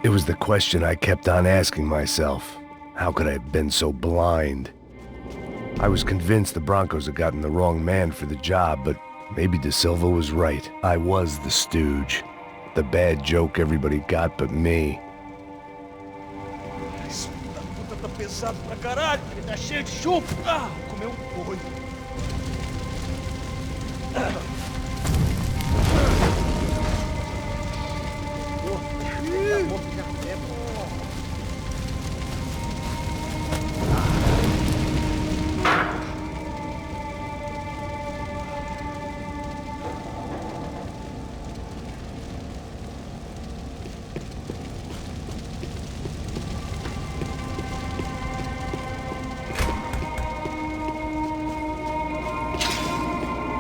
It was the question I kept on asking myself. How could I have been so blind? I was convinced the Broncos had gotten the wrong man for the job, but maybe De Silva was right. I was the stooge. The bad joke everybody got but me. Isso da puta tá pesado pra caralho, ele tá cheio de chumbo. Ah, vou comer um boi.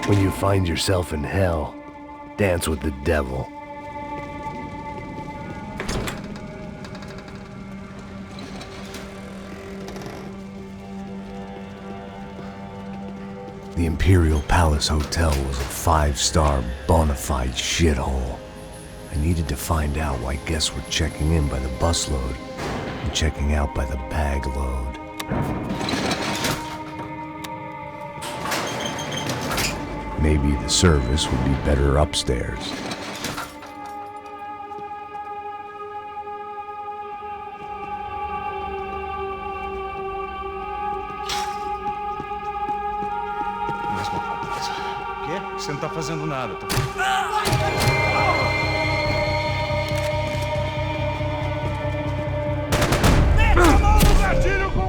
When you find yourself in hell, dance with the devil. The Imperial Palace Hotel was a 5-star bona fide shithole. I needed to find out why guests were checking in by the busload and checking out by the bag load. Maybe the service would be better upstairs. O quê? Você não tá fazendo nada, tá? Mete a mão no gatilho com...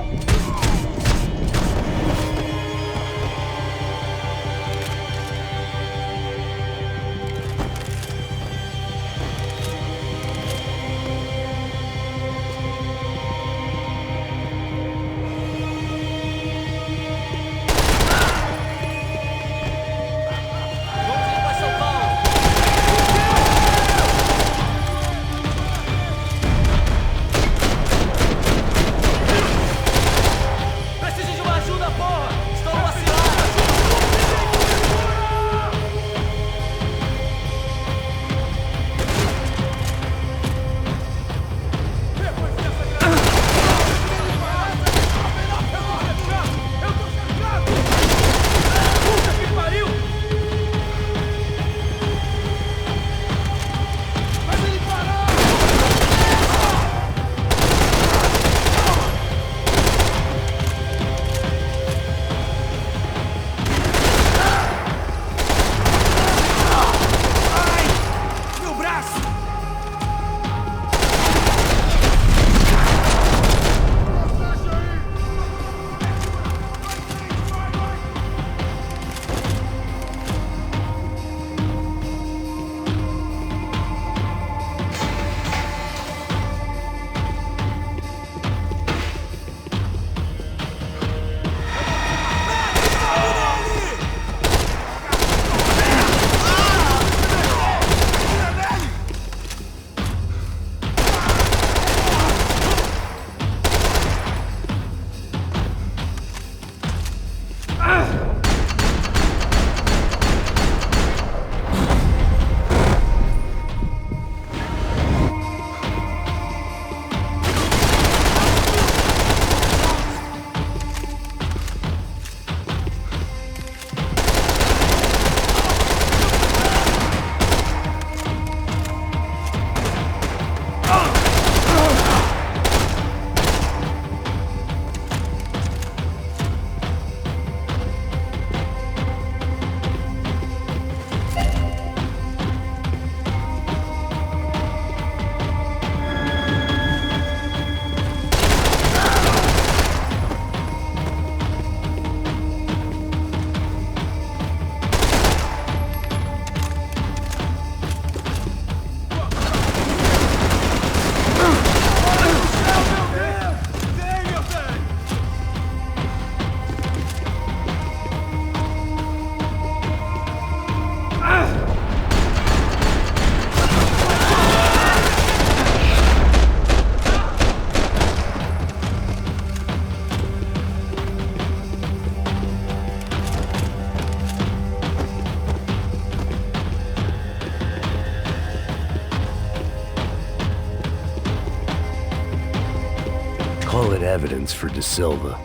Call it evidence for De Silva.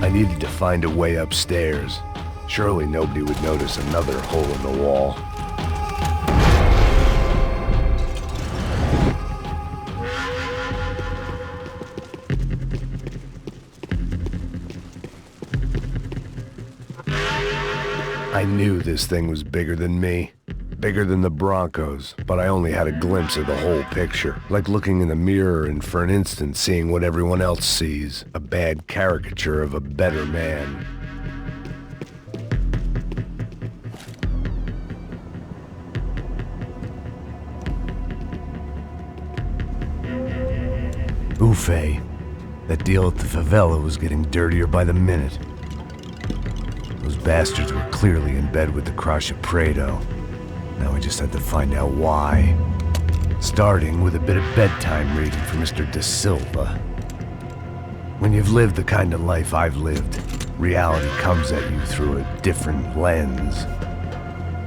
I needed to find a way upstairs. Surely nobody would notice another hole in the wall. I knew this thing was bigger than me, bigger than the Broncos, but I only had a glimpse of the whole picture, like looking in the mirror and for an instant seeing what everyone else sees, a bad caricature of a better man. Ufe, that deal at the favela was getting dirtier by the minute. Those bastards were clearly in bed with the Crusher Prado. Now we just had to find out why. Starting with a bit of bedtime reading for Mr. De Silva. When you've lived the kind of life I've lived, reality comes at you through a different lens.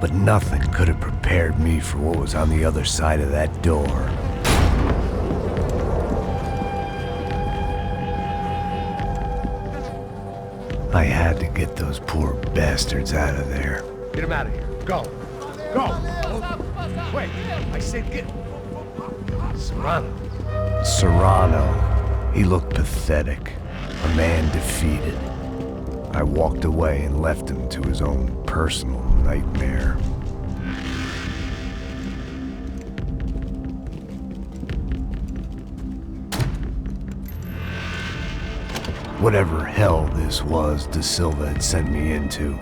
But nothing could have prepared me for what was on the other side of that door. I had to get those poor bastards out of there. Get him out of here. Go. Go. Wait. I said get... Serrano. Serrano. He looked pathetic. A man defeated. I walked away and left him to his own personal nightmare. Whatever hell this was De Silva had sent me into,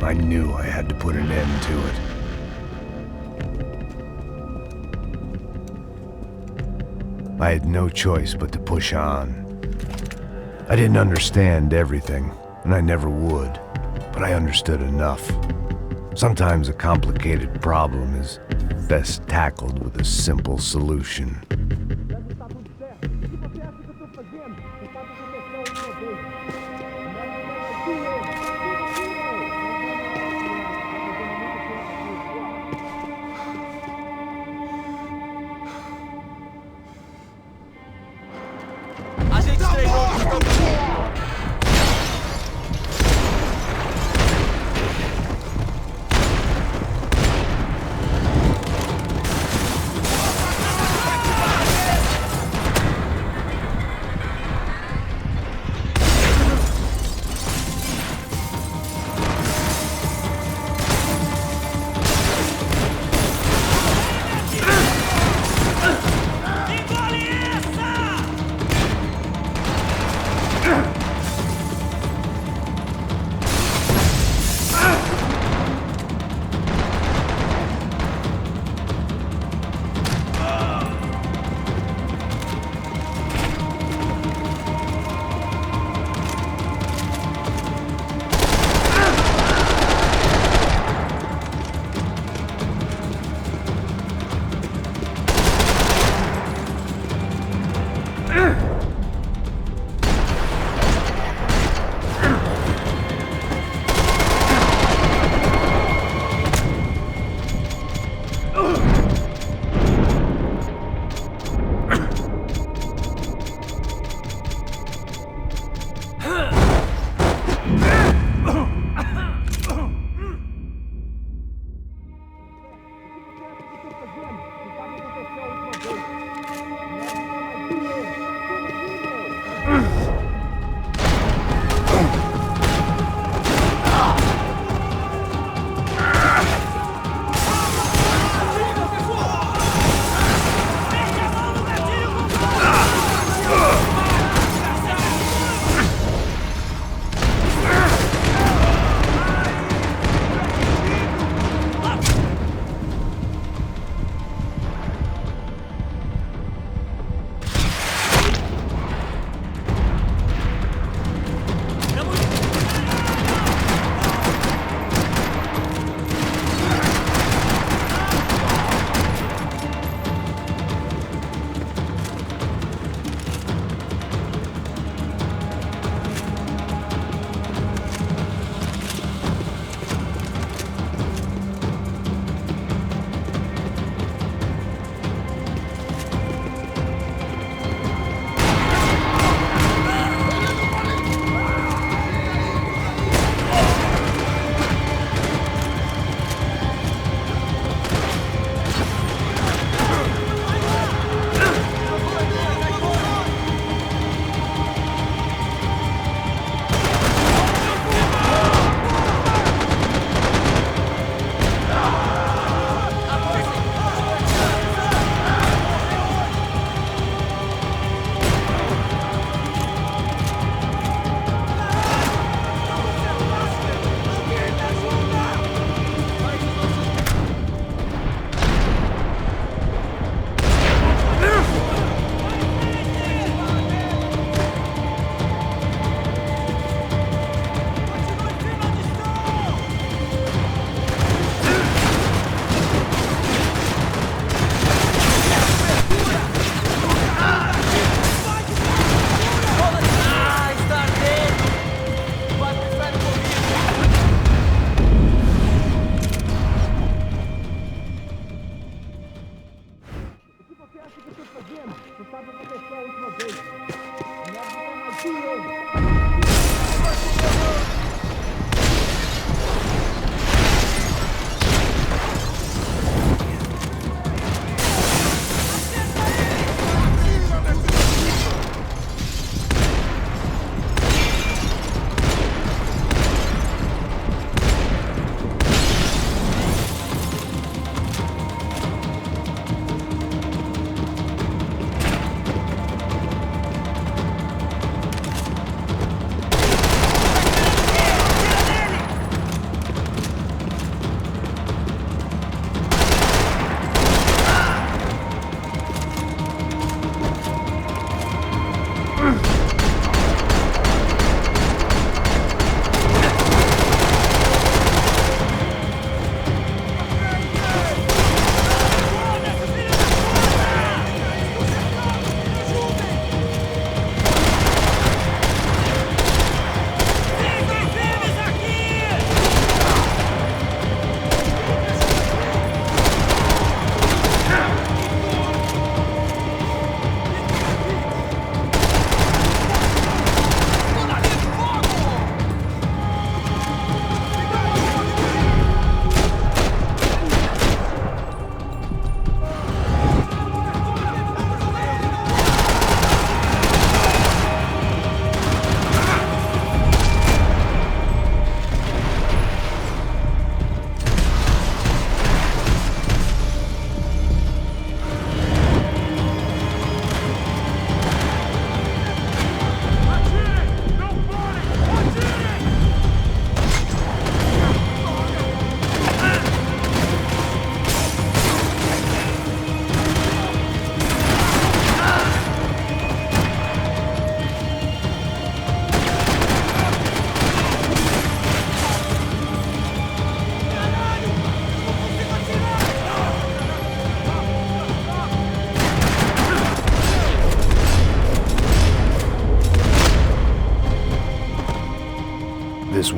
I knew I had to put an end to it. I had no choice but to push on. I didn't understand everything, and I never would, but I understood enough. Sometimes a complicated problem is best tackled with a simple solution.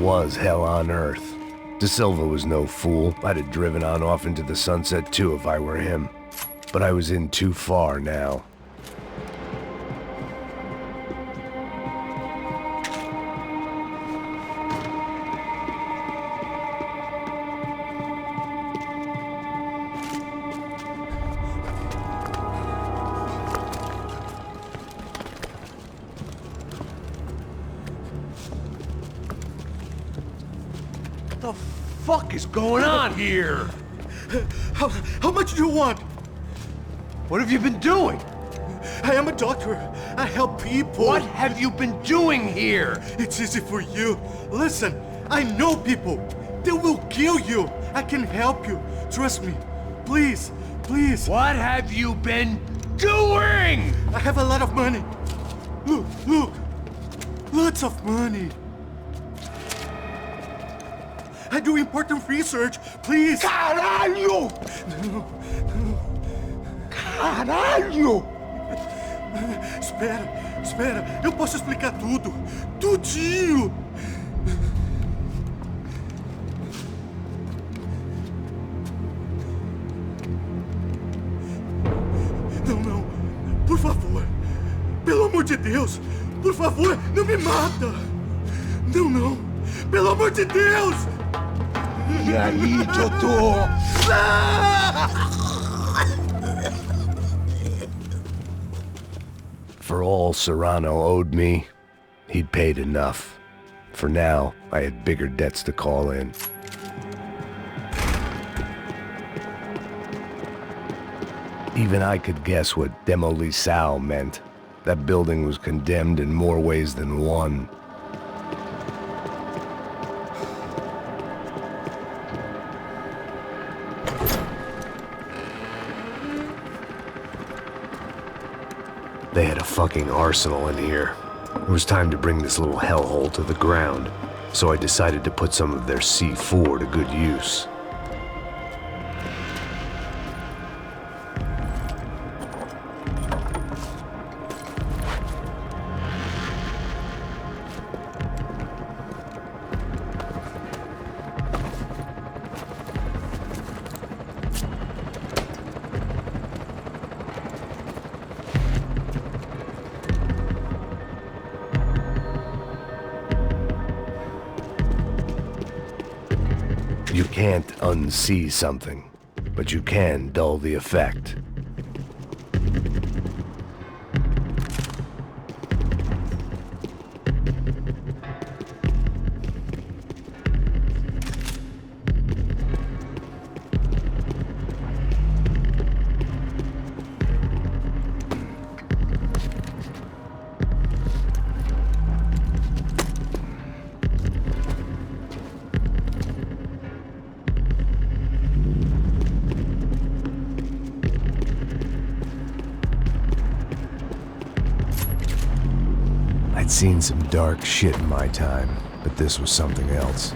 was hell on earth. De Silva was no fool. I'd have driven on off into the sunset too if I were him. But I was in too far now. What the fuck is going on here? How much do you want? What have you been doing? I am a doctor. I help people. What have you been doing here? It's easy for you. Listen, I know people. They will kill you. I can help you. Trust me. Please, please. What have you been doing? I have a lot of money. Look, look. Lots of money. I do important research. Please. Caralho! Caralho! Espera. Eu posso explicar tudo. Tudinho. Não. Por favor. Pelo amor de Deus. Por favor, não me mata. Não. Pelo amor de Deus. E aí, doutor? For all Serrano owed me, he'd paid enough. For now, I had bigger debts to call in. Even I could guess what demolição meant. That building was condemned in more ways than one. They had a fucking arsenal in here. It was time to bring this little hellhole to the ground, so I decided to put some of their C4 to good use. You can't unsee something, but you can dull the effect. I'd seen some dark shit in my time, but this was something else.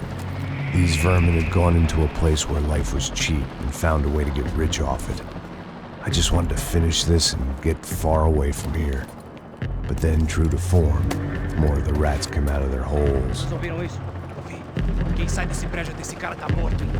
These vermin had gone into a place where life was cheap and found a way to get rich off it. I just wanted to finish this and get far away from here. But then, true to form, more of the rats came out of their holes. Vocês ouviram isso? Ouvi. Quem sai desse prédio desse cara tá morto, hein?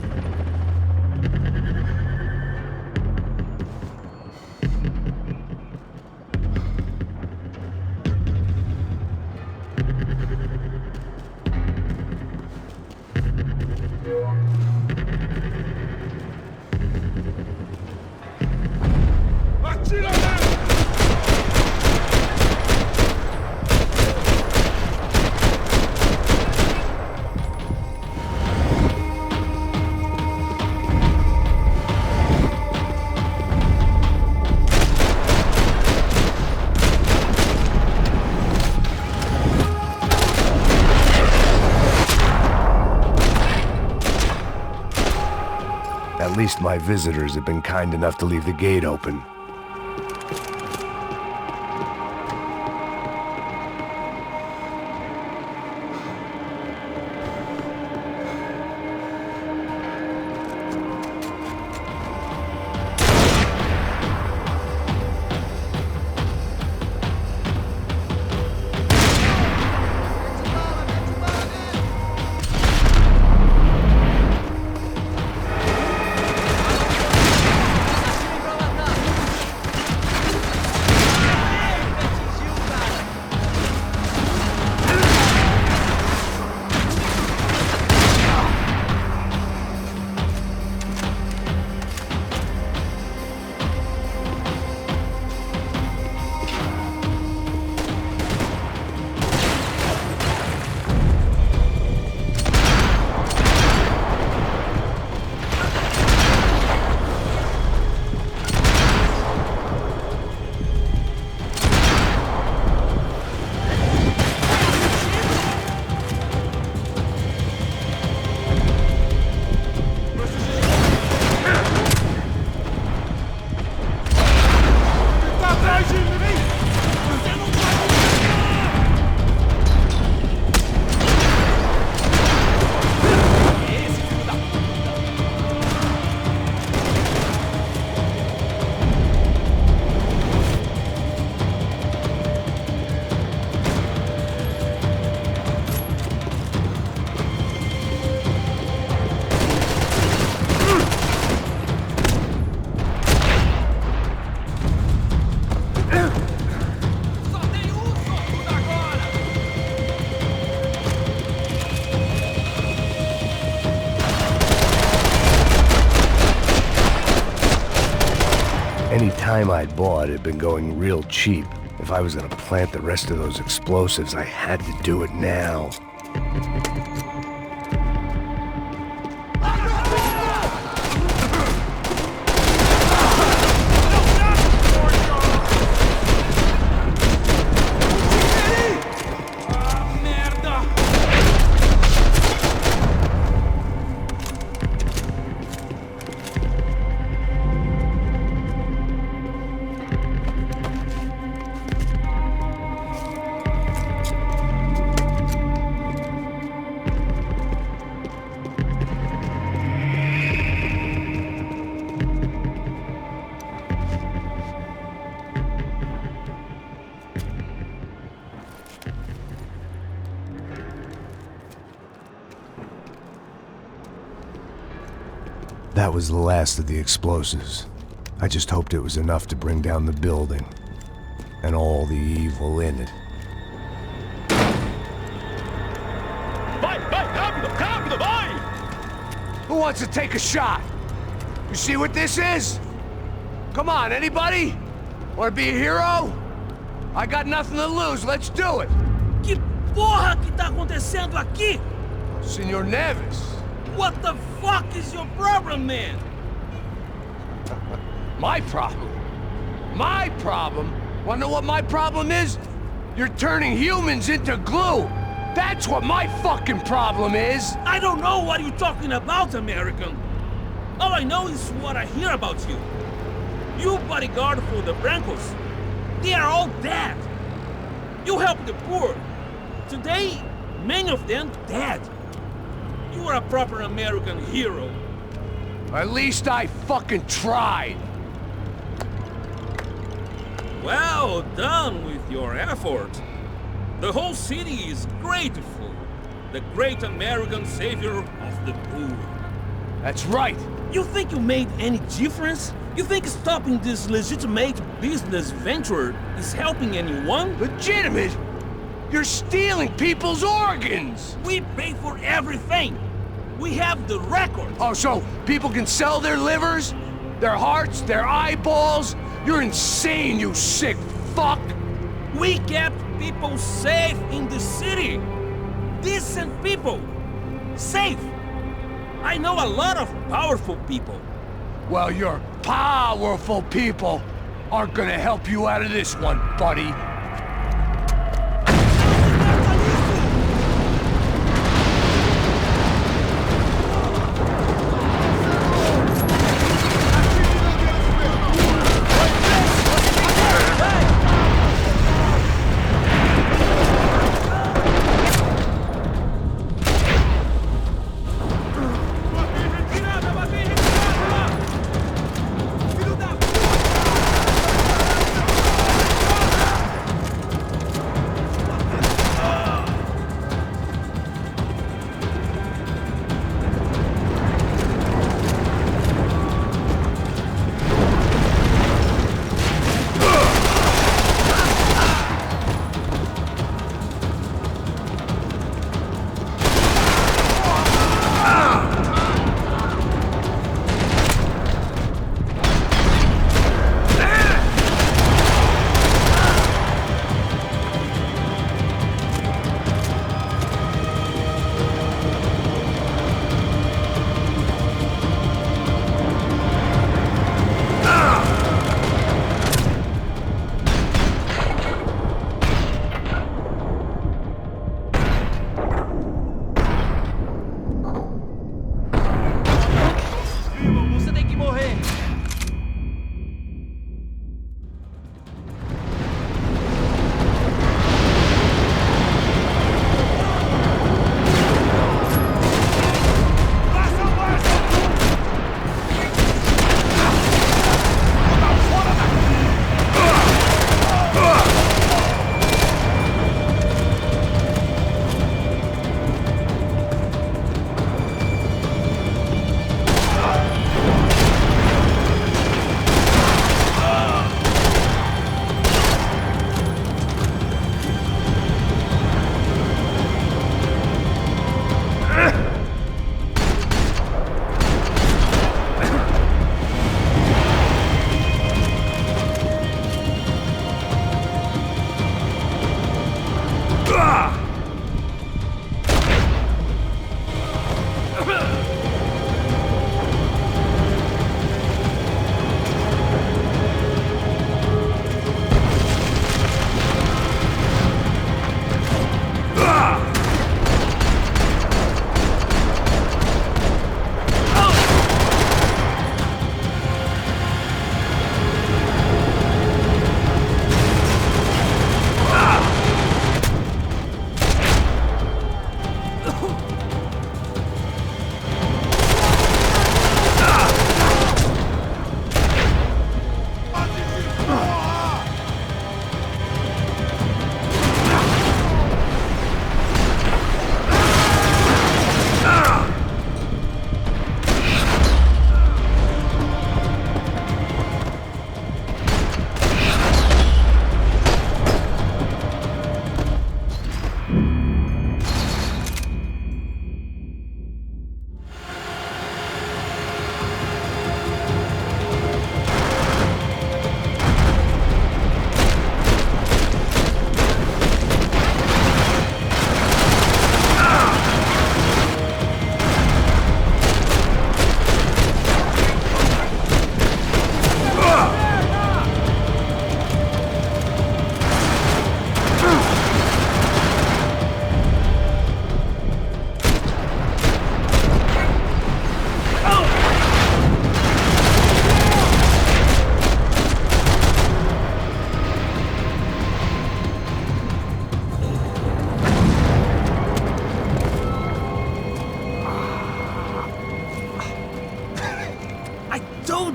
At least my visitors have been kind enough to leave the gate open. Any time I bought had been going real cheap. If I was gonna plant the rest of those explosives, I had to do it now. That was the last of the explosives. I just hoped it was enough to bring down the building and all the evil in it. Vai, rápido, rápido, vai! Who wants to take a shot? You see what this is? Come on, anybody? Want to be a hero? I got nothing to lose, let's do it! Que porra que tá acontecendo aqui? Senor Neves. What the fuck is your problem, man? My problem? My problem? Wanna know what my problem is? You're turning humans into glue! That's what my fucking problem is! I don't know what you're talking about, American. All I know is what I hear about you. You bodyguard for the Brancos. They are all dead. You help the poor. Today, many of them dead. You are a proper American hero. At least I fucking tried. Well done with your effort. The whole city is grateful. The great American savior of the poor. That's right. You think you made any difference? You think stopping this legitimate business venture is helping anyone? Legitimate? You're stealing people's organs! We pay for everything. We have the record. Oh, so people can sell their livers? Their hearts? Their eyeballs? You're insane, you sick fuck! We kept people safe in the city. Decent people. Safe. I know a lot of powerful people. Well, your powerful people aren't gonna help you out of this one, buddy.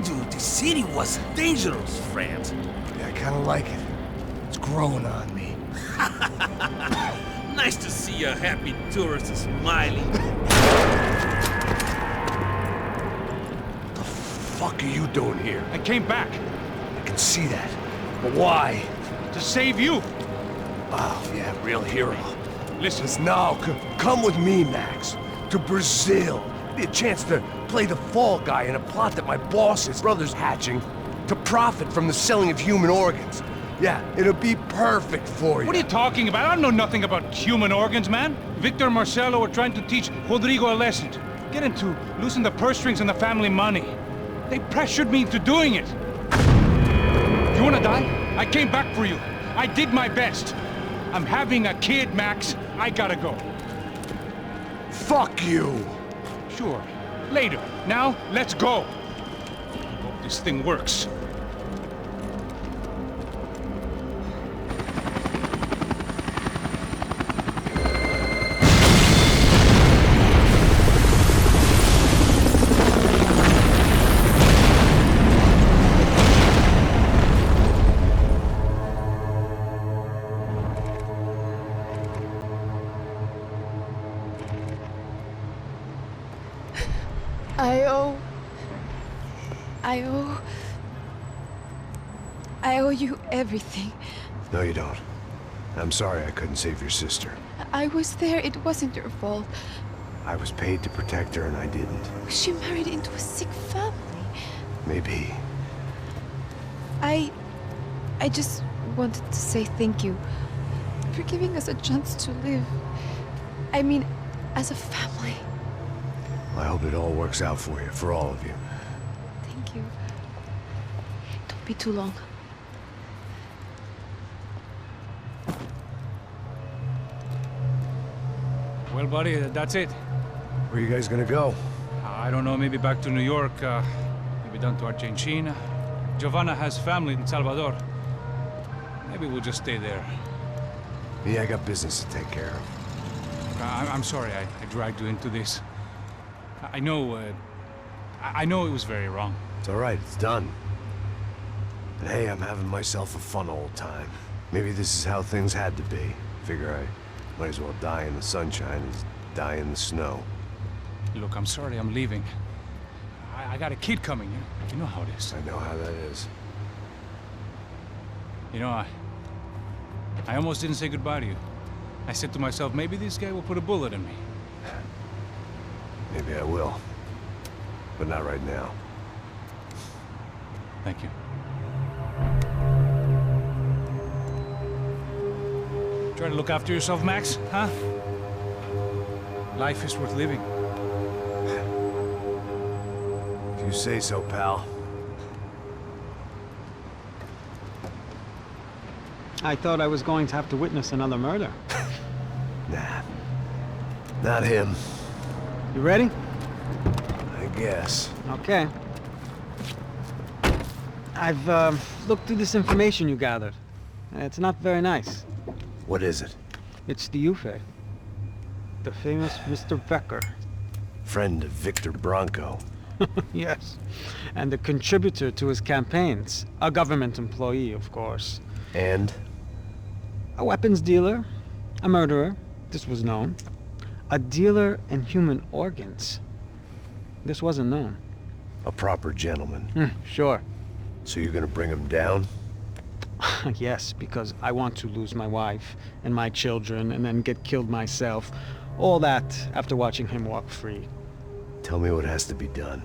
told you the city was dangerous, friend. Yeah, I kinda like it. It's growing on me. Nice to see a happy tourist smiling. What the fuck are you doing here? I came back I can see that. But why? to save you. Oh, yeah, real hero. Listen, Listen, now, come with me, Max. To Brazil. Be a chance to play the fall guy in a plot that my boss's brother's hatching to profit from the selling of human organs. Yeah, it'll be perfect for you. what are you talking about? I know nothing about human organs, man. Victor and Marcelo were trying to teach Rodrigo a lesson. Get into losing the purse strings and the family money. They pressured me into doing it. You wanna die? I came back for you. I did my best. I'm having a kid, Max. I gotta go. Fuck you! Sure. Later. Now, let's go. Hope this thing works. I owe you everything. No, you don't. I'm sorry I couldn't save your sister. I was there. It wasn't your fault. I was paid to protect her and I didn't. She married into a sick family. Maybe. I just wanted to say thank you for giving us a chance to live. I mean, as a family. I hope it all works out for you, for all of you. Thank you. Don't be too long. Well, buddy, that's it. Where are you guys gonna go? I don't know, maybe back to New York, maybe down to Argentina. Giovanna has family in Salvador. Maybe we'll just stay there. Me, I got business to take care of. I'm sorry I dragged you into this. I know it was very wrong. It's all right, it's done. But hey, I'm having myself a fun old time. Maybe this is how things had to be. Figure I might as well die in the sunshine as die in the snow. Look, I'm sorry I'm leaving. I got a kid coming, you know how it is. I know how that is. You know, I almost didn't say goodbye to you. I said to myself, maybe this guy will put a bullet in me. Maybe I will. But not right now. Thank you. Try to look after yourself, Max, huh? Life is worth living. If you say so, pal. I thought I was going to have to witness another murder. Nah. Not him, You ready? I guess. Okay. I've looked through this information you gathered. It's not very nice. What is it? It's the Ufe. The famous Mr. Becker. Friend of Victor Bronco. Yes. And a contributor to his campaigns. A government employee, of course. And? A weapons dealer. A murderer. This was known. A dealer in human organs. This wasn't known. A proper gentleman. Sure. So you're gonna bring him down? Yes, because I want to lose my wife and my children and then get killed myself. All that after watching him walk free. Tell me what has to be done.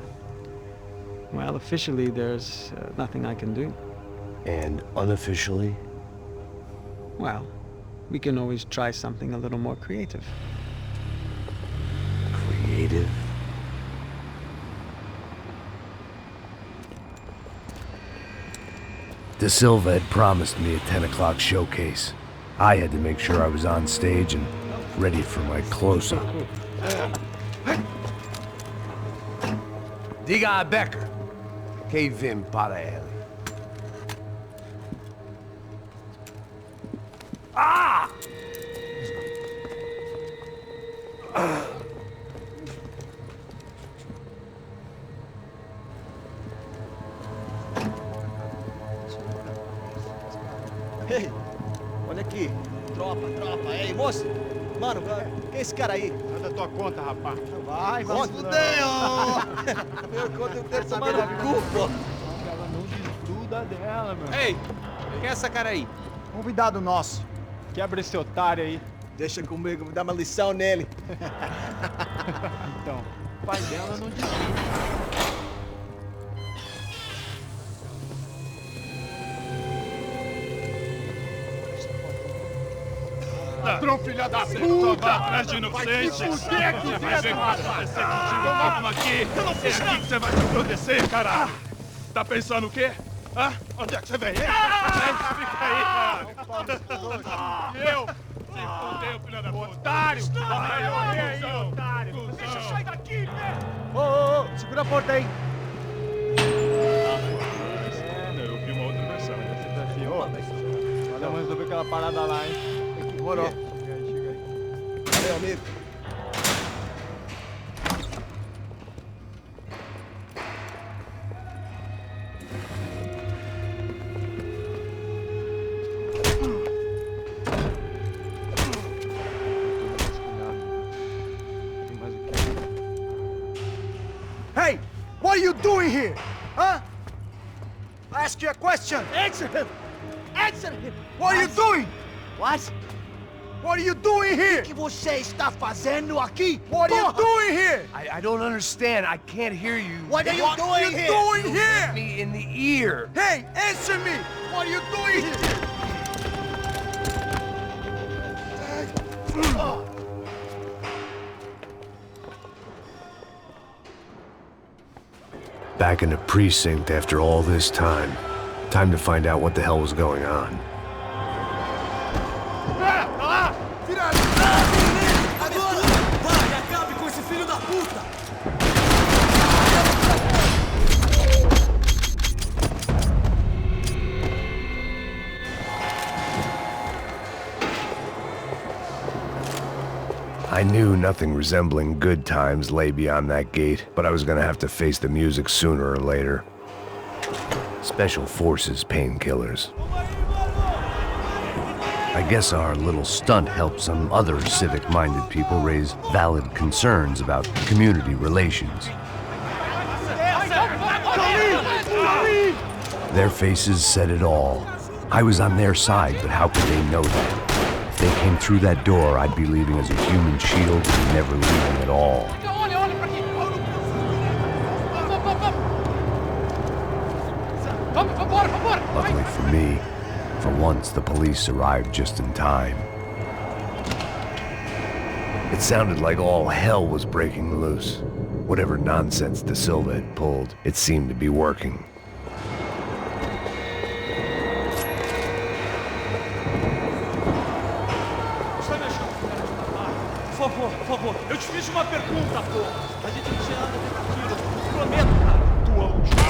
Well, officially, there's nothing I can do. And unofficially? Well, we can always try something a little more creative. Creative? De Silva had promised me a 10 o'clock showcase. I had to make sure I was on stage and ready for my close-up. Diga a Becker. Que vim para ele. Ah! Tropa. Ei, moço. Mano, quem é esse cara aí? Manda tua conta, rapaz. Vai fudeu! Meu conta eu quero tomar no cu, pô. Ela não desgruda dela, meu. Ei, quem é essa cara aí? Convidado nosso. Quebra esse otário aí. Deixa comigo, vou dar uma lição nele. Então, o pai dela não desgruda. Ladrão, filha da puta! Vai atrás de inocentes! Vai ver o que vai acontecer contigo mesmo aqui! É aqui que você vai se acontecer, cara! Tá pensando o quê? Hã? Onde é que você vem? Fica aí, cara! Eu? Se fodeu, filha da puta! Otário! Vai aí, otário! Deixa eu sair daqui, né? Ô, segura a porta aí! Eu vi uma outra versão. Vamos resolver aquela parada lá, hein? Demorou. Chega aí. Valeu, amigo. Hey! What are you doing here? Huh? I ask you a question. Answer him! Answer him! What are you doing? What? What are you doing here? O que você está fazendo aqui? What are you doing here? I don't understand. I can't hear you. What are you doing here? Doing here? Me in the ear. Hey, answer me! What are you doing here? Back in the precinct after all this time. Time to find out what the hell was going on. Vai, acabe com esse filho da puta! I knew nothing resembling good times lay beyond that gate, but I was gonna have to face the music sooner or later. Special Forces painkillers. I guess our little stunt helped some other civic-minded people raise valid concerns about community relations. Their faces said it all. I was on their side, but how could they know that? If they came through that door, I'd be leaving as a human shield and never leaving at all. Luckily for me, for once the police arrived just in time. It sounded like all hell was breaking loose. Whatever nonsense De Silva had pulled, it seemed to be working. Por favor, eu te fiz uma pergunta, pô. A gente não tinha nada a ver com aquilo. Prometo, cara. Tua última.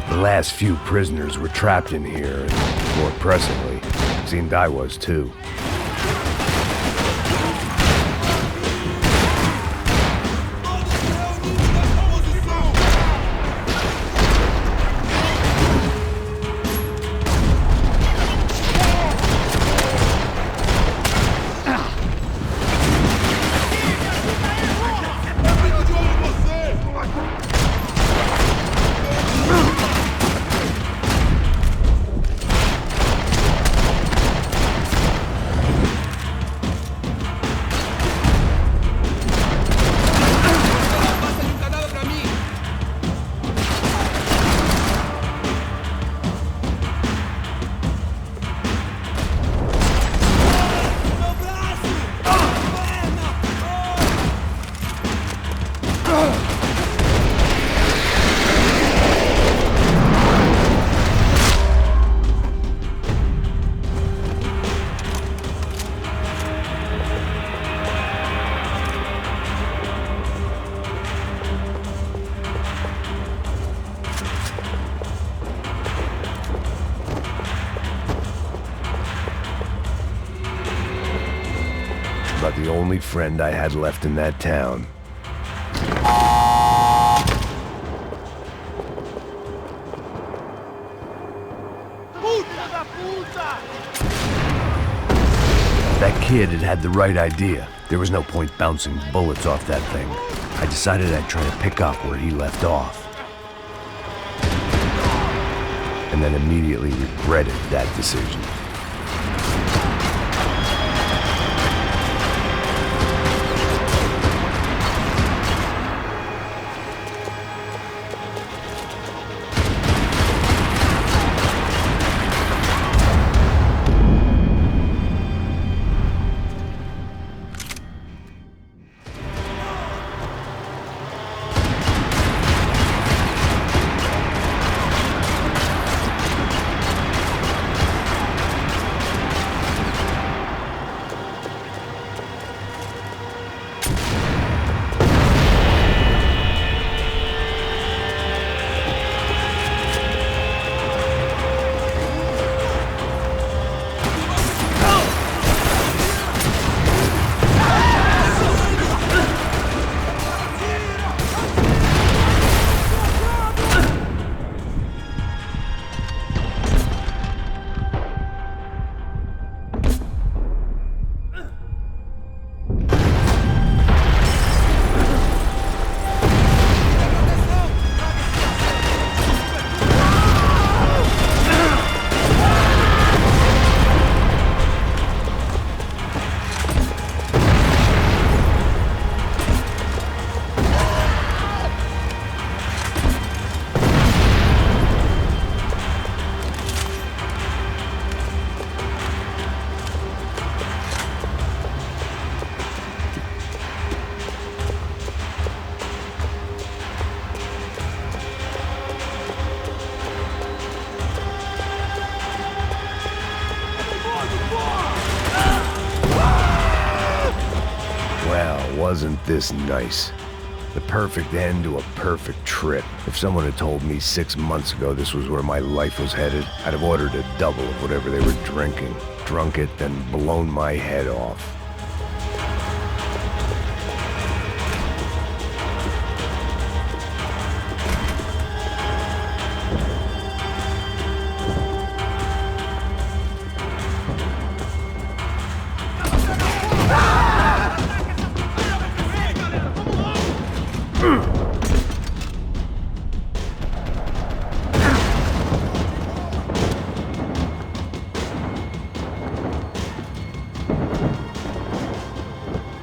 The last few prisoners were trapped in here, and more pressingly, seemed I was too. about the only friend I had left in that town. That kid had the right idea. There was no point bouncing bullets off that thing. I decided I'd try to pick up where he left off. And then immediately regretted that decision. Wasn't this nice? The perfect end to a perfect trip. If someone had told me 6 months ago this was where my life was headed, I'd have ordered a double of whatever they were drinking, drunk it, then blown my head off.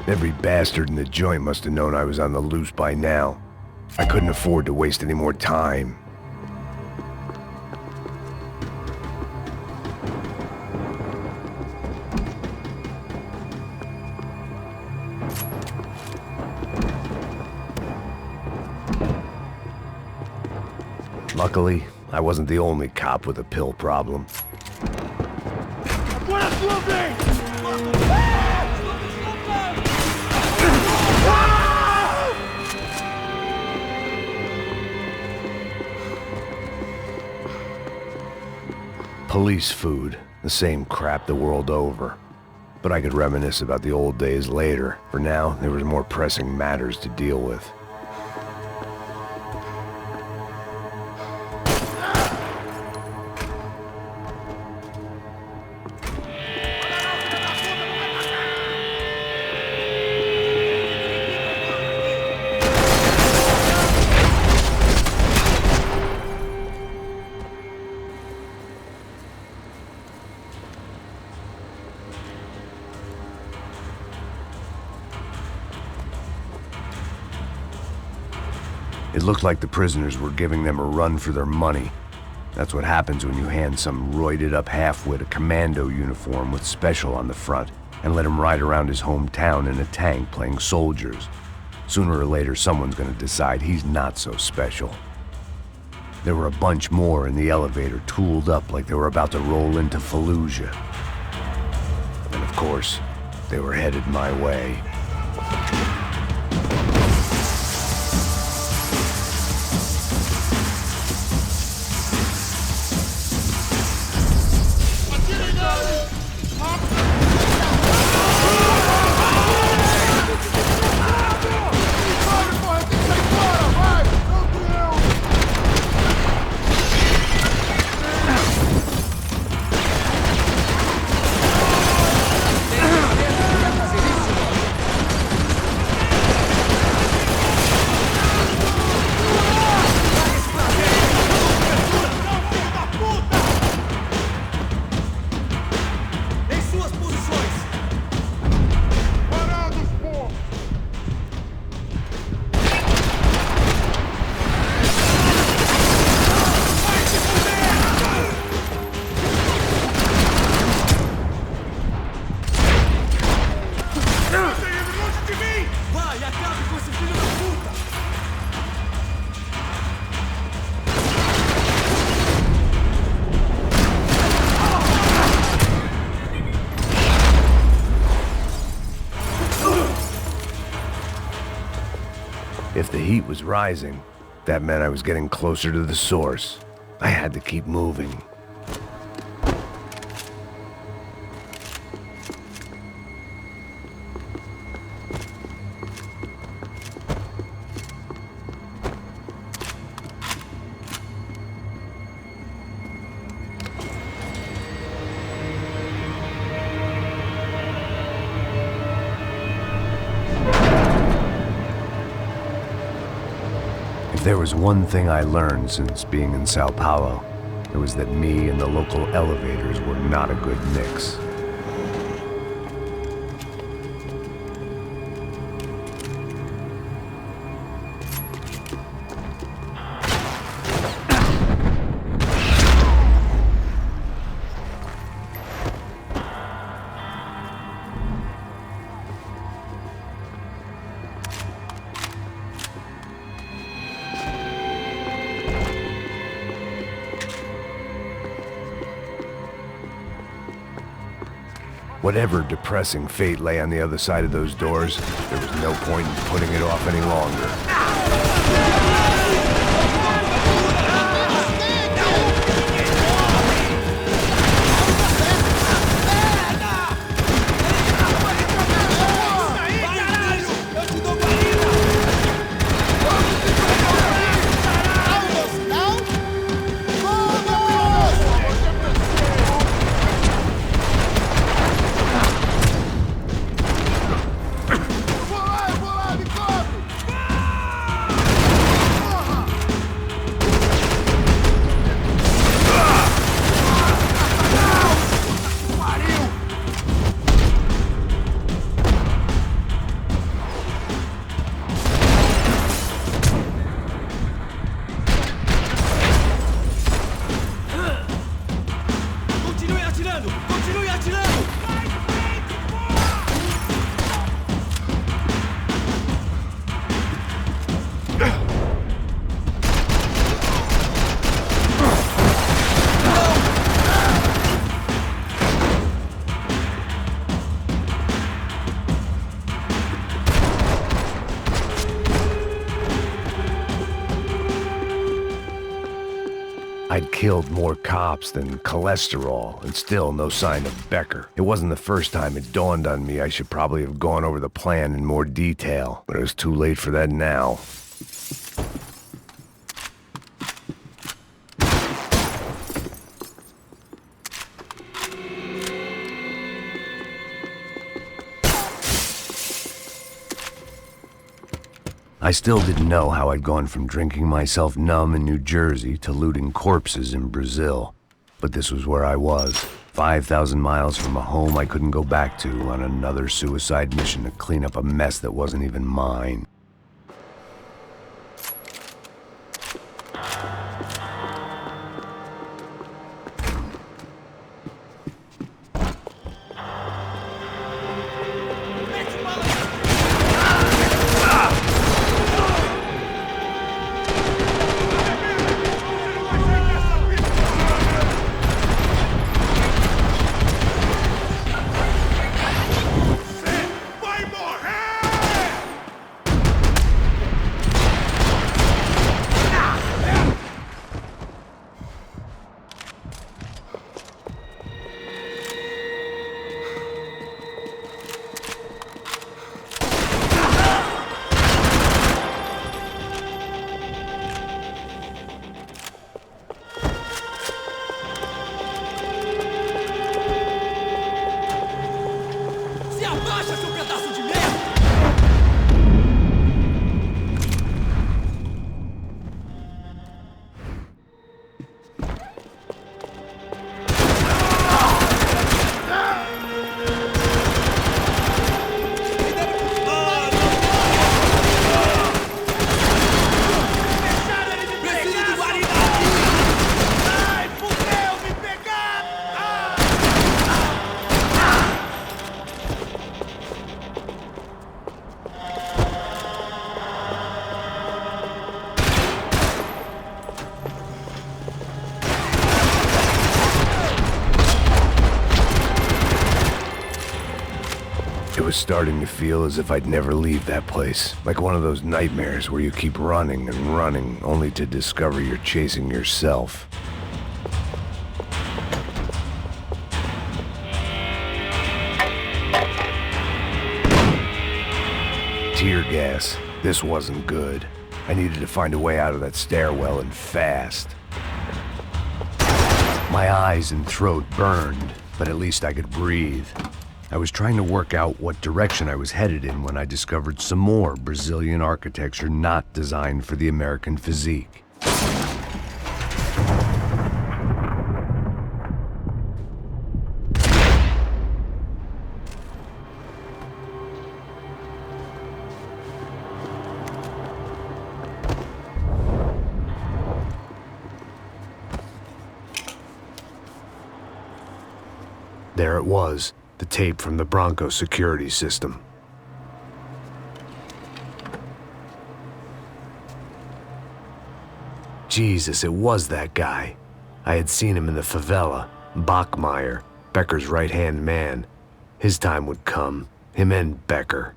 Every bastard in the joint must have known I was on the loose by now. I couldn't afford to waste any more time. Luckily, I wasn't the only cop with a pill problem. Police food, the same crap the world over. But I could reminisce about the old days later. For now, there was more pressing matters to deal with. It looked like the prisoners were giving them a run for their money. That's what happens when you hand some roided-up halfwit a commando uniform with special on the front and let him ride around his hometown in a tank playing soldiers. Sooner or later, someone's gonna decide he's not so special. There were a bunch more in the elevator, tooled up like they were about to roll into Fallujah. And of course, they were headed my way. heat was rising. That meant I was getting closer to the source. I had to keep moving. If there was one thing I learned since being in Sao Paulo, it was that me and the local elevators were not a good mix. Whatever depressing fate lay on the other side of those doors, there was no point in putting it off any longer. I'd killed more cops than cholesterol, and still no sign of Becker. It wasn't the first time it dawned on me I should probably have gone over the plan in more detail, but it was too late for that now. I still didn't know how I'd gone from drinking myself numb in New Jersey to looting corpses in Brazil. But this was where I was, 5,000 miles from a home I couldn't go back to, on another suicide mission to clean up a mess that wasn't even mine. It was starting to feel as if I'd never leave that place. Like one of those nightmares where you keep running and running, only to discover you're chasing yourself. Tear gas. This wasn't good. I needed to find a way out of that stairwell, and fast. My eyes and throat burned, but at least I could breathe. I was trying to work out what direction I was headed in when I discovered some more Brazilian architecture not designed for the American physique. There it was, the tape from the Bronco security system. Jesus, it was that guy. I had seen him in the favela, Bachmeyer, Becker's right-hand man. His time would come, him and Becker.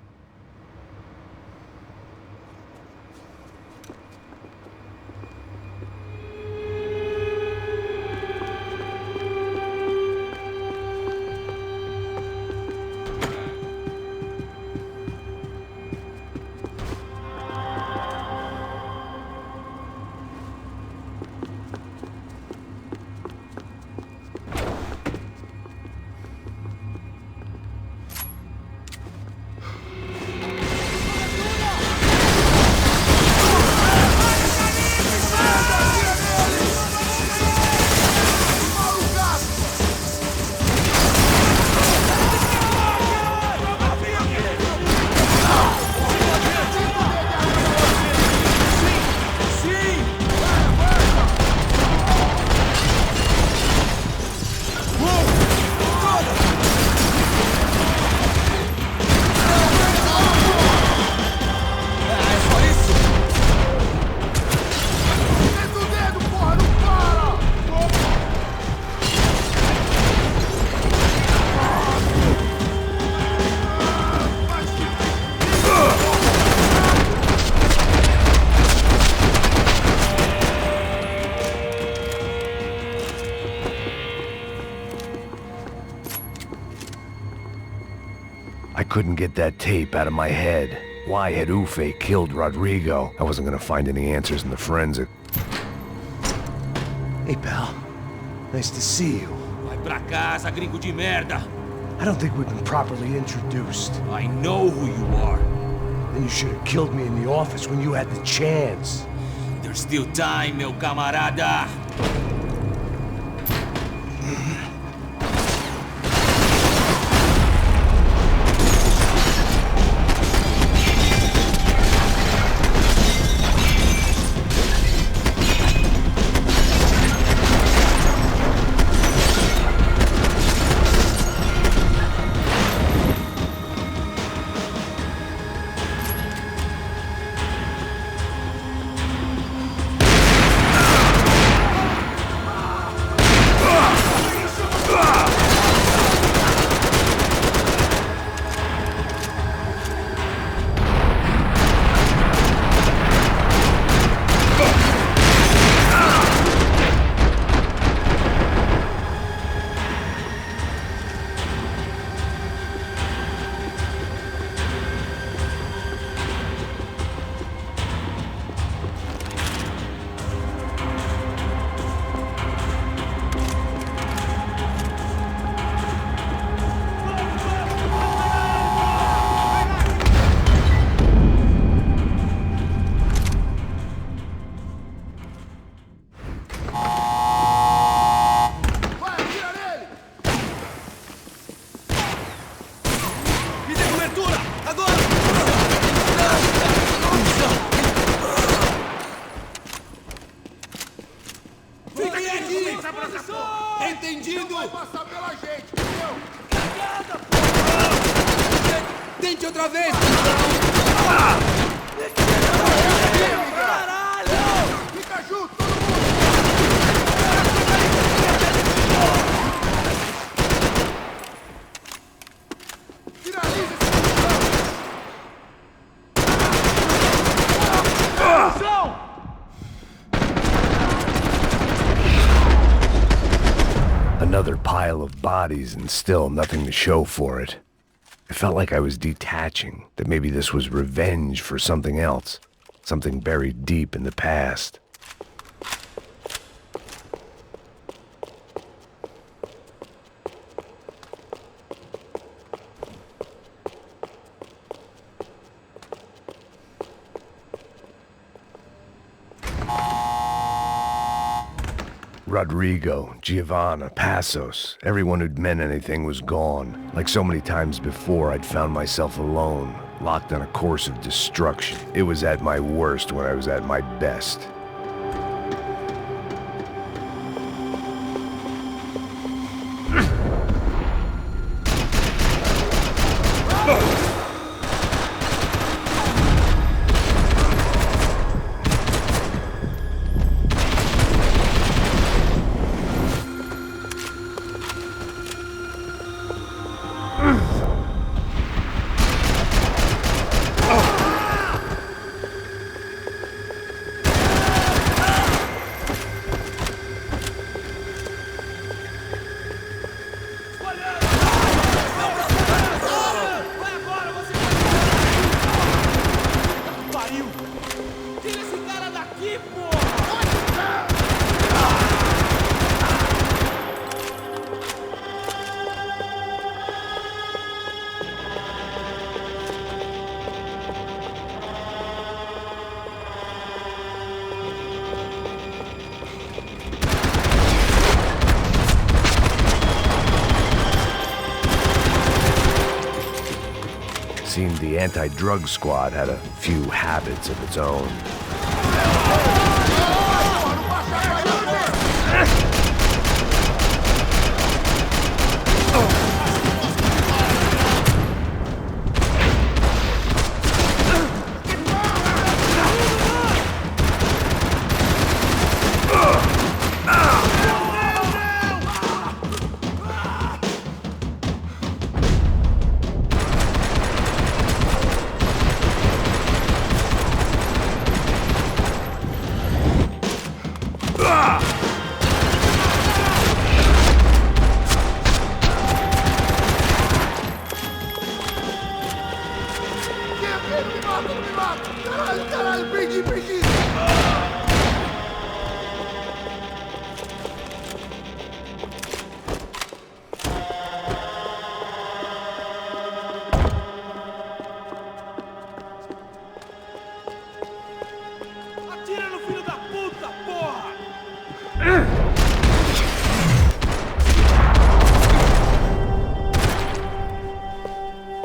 I couldn't get that tape out of my head. Why had Ufe killed Rodrigo? I wasn't gonna find any answers in the forensic. Hey, pal. Nice to see you. Vai pra casa, gringo de merda. I don't think we've been properly introduced. I know who you are. Then you should have killed me in the office when you had the chance. There's still time, meu camarada. Entendido! Vai passar pela gente, entendeu? Tente outra vez! Caralho! Fica junto, todo mundo! Finaliza esse Another pile of bodies and still nothing to show for it. I felt like I was detaching, that maybe this was revenge for something else, something buried deep in the past. Rodrigo, Giovanna, Passos, everyone who'd meant anything was gone. Like so many times before, I'd found myself alone, locked on a course of destruction. It was at my worst when I was at my best. Seemed the anti-drug squad had a few habits of its own.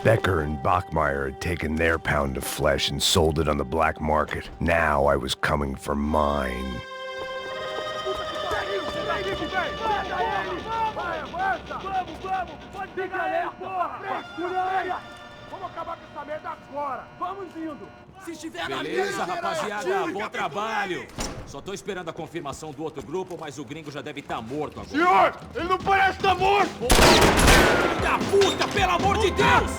Becker and Bachmeyer had taken their pound of flesh and sold it on the black market. Now I was coming for mine. Beleza, rapaziada, bom trabalho. Só tô esperando a confirmação do outro grupo, mas o gringo já deve estar morto agora. Senhor, ele não parece estar morto! Filho da puta, pelo amor de Deus!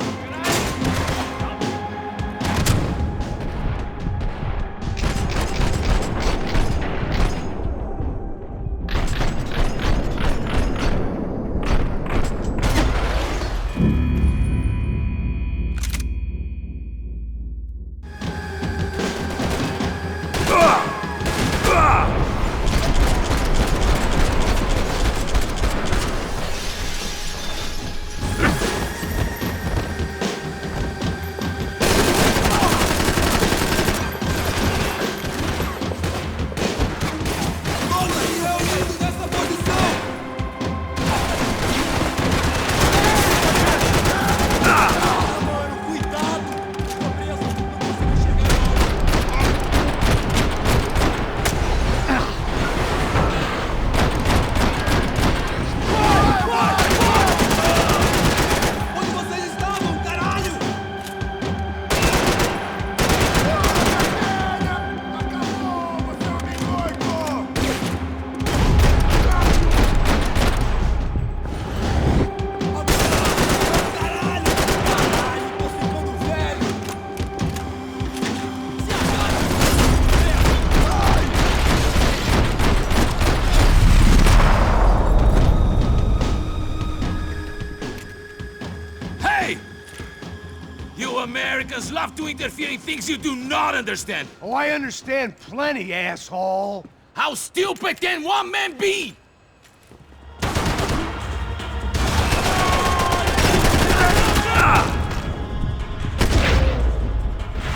Americans love to interfere in things you do not understand. Oh, I understand plenty, asshole. How stupid can one man be?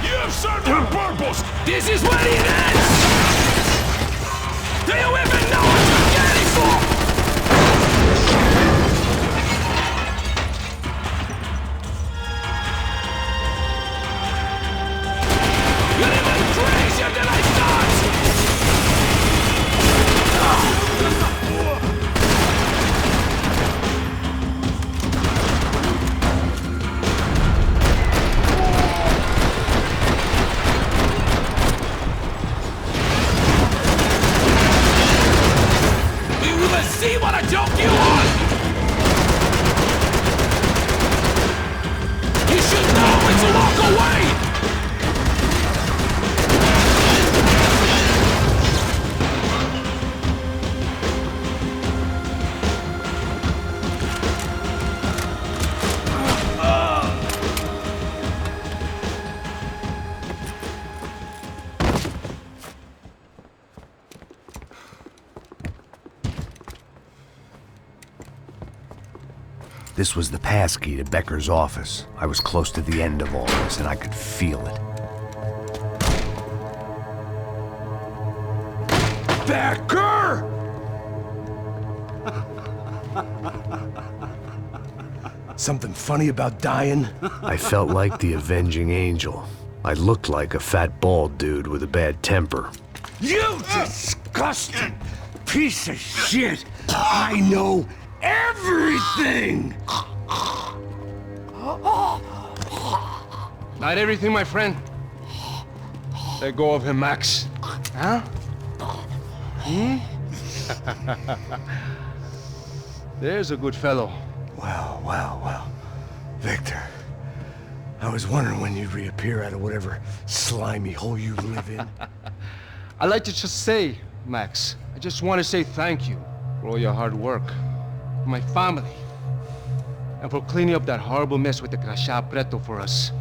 You have served your purpose! This is where it ends! Do you even know what you're getting for? You're even crazier than I thought! Do you even see what a joke you are? You should know when to walk away! This was the passkey to Becker's office. I was close to the end of all this, and I could feel it. Becker! Something funny about dying? I felt like the avenging angel. I looked like a fat bald dude with a bad temper. You disgusting piece of shit! I know everything! Not everything, my friend. Let go of him, Max. Huh? There's a good fellow. Well. Victor, I was wondering when you'd reappear out of whatever slimy hole you live in. I'd like to just say, Max, I just want to say thank you for all your hard work, for my family, and for cleaning up that horrible mess with the Crachá Preto for us.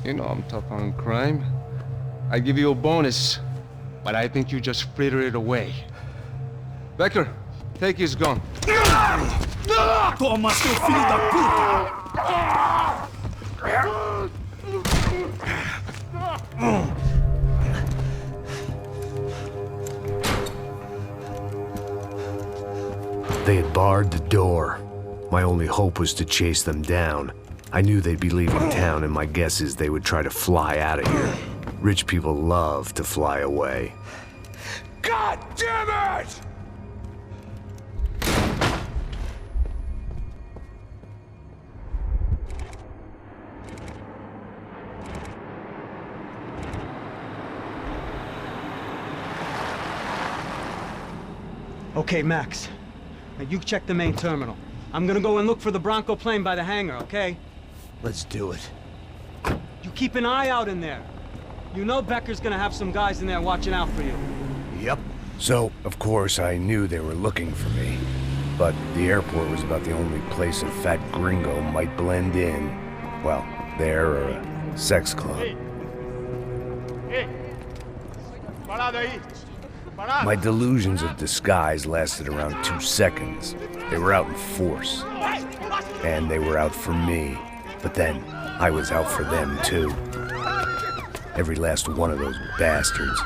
You know I'm tough on crime. I give you a bonus, but I think you just fritter it away. Becker, take his gun. Toma, seu filho da puta! They had barred the door. My only hope was to chase them down. I knew they'd be leaving town, and my guess is they would try to fly out of here. Rich people love to fly away. God damn it! Okay, Max. Now you check the main terminal. I'm gonna go and look for the Bronco plane by the hangar, okay? Let's do it. You keep an eye out in there. You know Becker's gonna have some guys in there watching out for you. Yep. So, of course, I knew they were looking for me. But the airport was about the only place a fat gringo might blend in. Well, there or a sex club. My delusions of disguise lasted around 2 seconds. They were out in force. And they were out for me. But then, I was out for them too. Every last one of those bastards.